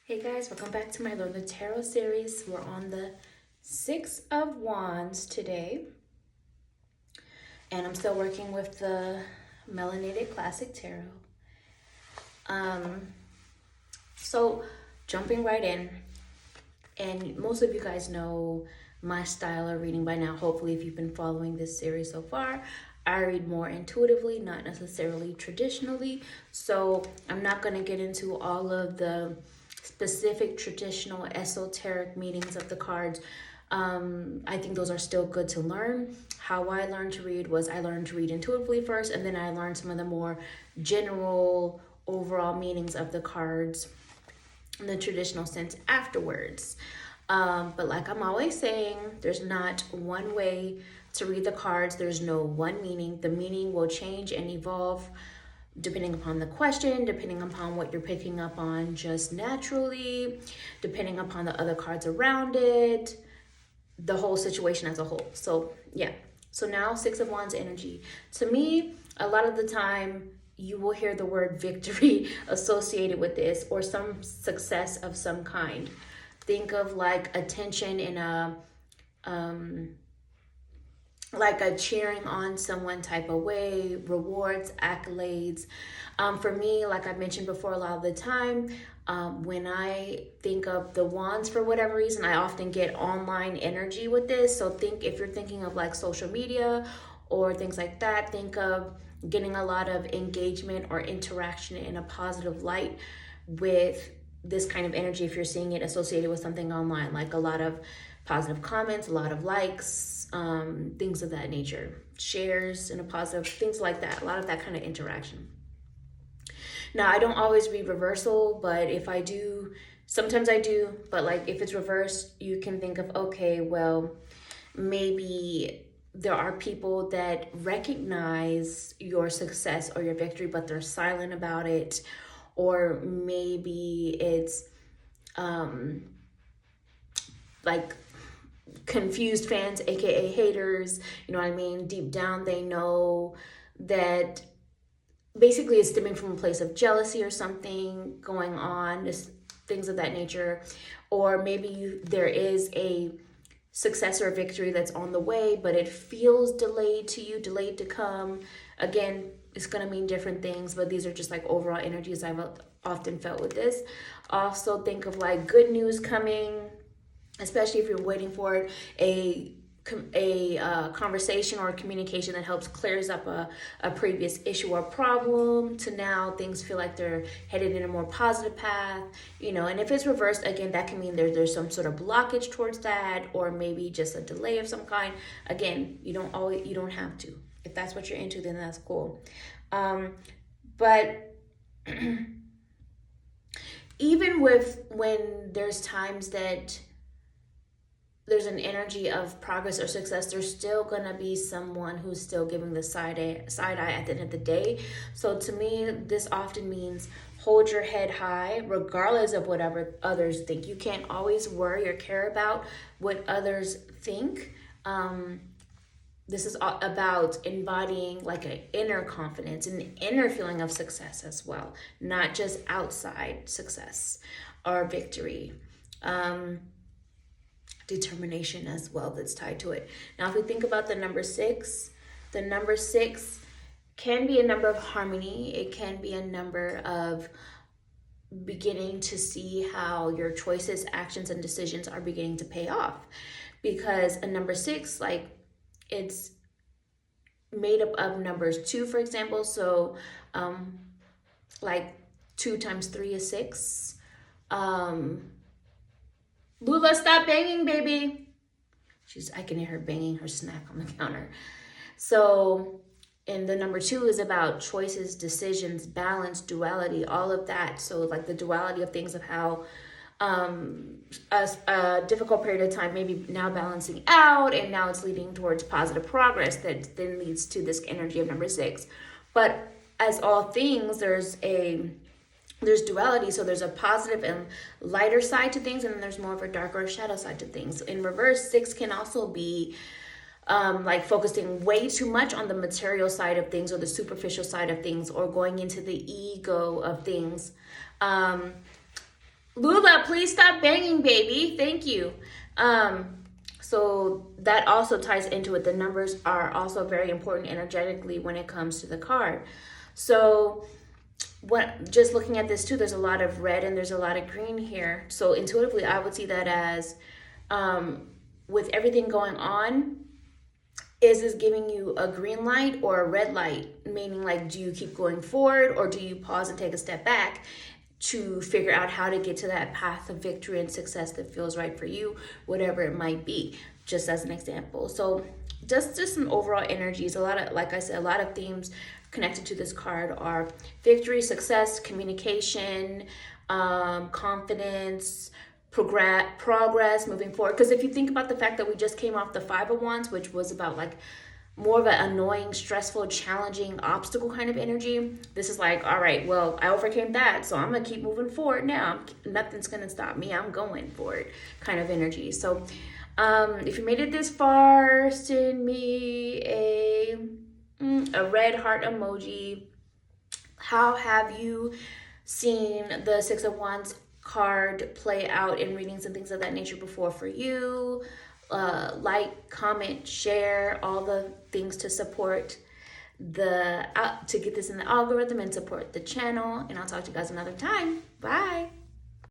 Hey guys, welcome back to my Learn the Tarot series. We're on the Six of Wands today. And I'm still working with the Melanated Classic Tarot. So jumping right in, and most of you guys know my style of reading by now. Hopefully, if you've been following this series so far, I read more intuitively, not necessarily traditionally. So I'm not going to get into all of the specific traditional esoteric meanings of the cards. I think those are still good to learn. How I learned to read was I learned to read intuitively first, and then I learned some of the more general overall meanings of the cards in the traditional sense afterwards. But like I'm always saying, there's not one way to read the cards. There's no one meaning. The meaning will change and evolve depending upon the question, depending upon what you're picking up on just naturally, depending upon the other cards around it, the whole situation as a whole. So yeah. So now Six of Wands energy. To me, a lot of the time you will hear the word victory associated with this or some success of some kind. Think of like attention in a like a cheering on someone type of way, rewards, accolades. For me, like I mentioned before, a lot of the time, when I think of the wands for whatever reason, I often get online energy with this. So if you're thinking of like social media or things like that, think of getting a lot of engagement or interaction in a positive light with this kind of energy if you're seeing it associated with something online, like a lot of positive comments, a lot of likes, things of that nature, shares in a positive, things like that, a lot of that kind of interaction. Now, I don't always read reversal, but if I do, sometimes I do, but like if it's reversed, you can think of, okay, well, maybe there are people that recognize your success or your victory, but they're silent about it. Or maybe it's like confused fans, aka haters, you know what I mean? Deep down, they know that basically it's stemming from a place of jealousy or something going on, just things of that nature. Or maybe there is a success or victory that's on the way, but it feels delayed to you, delayed to come. Again, it's going to mean different things, but these are just like overall energies I've often felt with this. Also think of like good news coming, especially if you're waiting for a conversation or a communication that helps clears up a previous issue or problem, to now things feel like they're headed in a more positive path, you know. And if it's reversed, again, that can mean there's some sort of blockage towards that, or maybe just a delay of some kind. Again, you don't have to. If that's what you're into, then that's cool. But even when there's times that there's an energy of progress or success, there's still gonna be someone who's still giving the side eye at the end of the day. So to me, this often means hold your head high regardless of whatever others think. You can't always worry or care about what others think. This is about embodying like an inner confidence, an inner feeling of success as well, not just outside success or victory. Determination as well that's tied to it. Now, if we think about the number six can be a number of harmony. It can be a number of beginning to see how your choices, actions, and decisions are beginning to pay off. Because a number six, like, it's made up of numbers 2, for example. So like 2 times 3 is 6. Lula, stop banging, baby. I can hear her banging her snack on the counter. So, and the number 2 is about choices, decisions, balance, duality, all of that. So like the duality of things, of how a difficult period of time maybe now balancing out, and now it's leading towards positive progress that then leads to this energy of number 6. But as all things, there's duality. So there's a positive and lighter side to things, and then there's more of a darker shadow side to things. In reverse, 6 can also be like focusing way too much on the material side of things or the superficial side of things, or going into the ego of things. Lula, please stop banging, baby. Thank you. So that also ties into it. The numbers are also very important energetically when it comes to the card. So what, just looking at this too, there's a lot of red and there's a lot of green here. So intuitively, I would see that as with everything going on, is this giving you a green light or a red light? Meaning, like, do you keep going forward or do you pause and take a step back to figure out how to get to that path of victory and success that feels right for you, whatever it might be, just as an example. So just some overall energies. A lot of, like I said, a lot of themes connected to this card are victory, success, communication, confidence, progress, moving forward. Because if you think about the fact that we just came off the Five of Wands, which was about like more of an annoying, stressful, challenging, obstacle kind of energy, this is like, all right, well, I overcame that, so I'm gonna keep moving forward now. Nothing's gonna stop me. I'm going for it kind of energy. So if you made it this far, send me a red heart emoji. How have you seen the Six of Wands card play out in readings and things of that nature before for you? Like, comment, share, all the things to support to get this in the algorithm and support the channel. And I'll talk to you guys another time. Bye.